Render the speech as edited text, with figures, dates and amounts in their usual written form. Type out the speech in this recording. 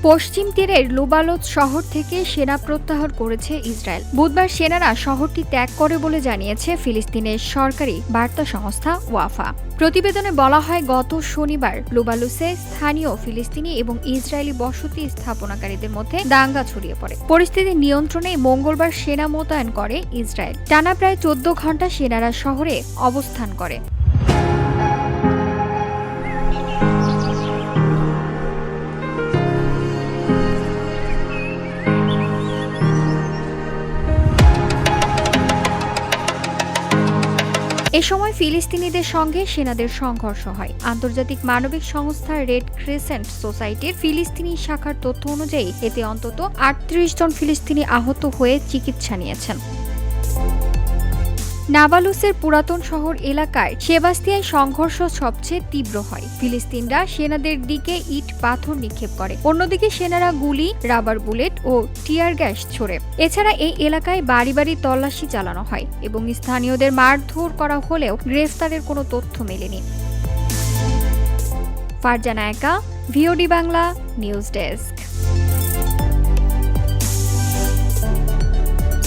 পশ্চিম তীরের লুবালোত শহর থেকে সেনা প্রত্যাহার করেছে ইসরায়েল। বুধবার সেনারা শহরটি ত্যাগ করে বলে জানিয়েছে ফিলিস্তিনের সরকারি বার্তা সংস্থা ওয়াফা। প্রতিবেদনে বলা হয়, গত শনিবার লুবালুসে স্থানীয় ফিলিস্তিনি এবং ইসরায়েলি বসতি স্থাপনাকারীদের মধ্যে দাঙ্গা ছড়িয়ে পড়ে। পরিস্থিতি নিয়ন্ত্রণে মঙ্গলবার সেনা মোতায়েন করে ইসরায়েল। টানা প্রায় 14 ঘণ্টা সেনারা শহরে অবস্থান করে। এ সময় ফিলিস্তিনিদের সঙ্গে সেনাদের সংঘর্ষ হয়। আন্তর্জাতিক মানবিক সংস্থা রেড ক্রিসেন্ট সোসাইটির ফিলিস্তিনি শাখার তথ্য অনুযায়ী এতে অন্তত ৩৮ জন ফিলিস্তিনি আহত হয়ে চিকিৎসা নিয়েছেন। নাবালুসের পুরাতন শহর এলাকায় সেবাস্তিয়ায় সংঘর্ষ সবচেয়ে তীব্র হয়। ফিলিস্তিনরা সেনাদের দিকে ইট পাথর নিক্ষেপ করে, অন্যদিকে সেনারা গুলি, রাবার বুলেট ও টিয়ার গ্যাস ছোড়ে। এছাড়া এই এলাকায় বাড়ি বাড়ি তল্লাশি চালানো হয় এবং স্থানীয়দের মারধর করা হলেও গ্রেফতারের কোনো তথ্য মেলেনি। ফারজানা একা, ভিওডি বাংলা নিউজ ডেস্ক।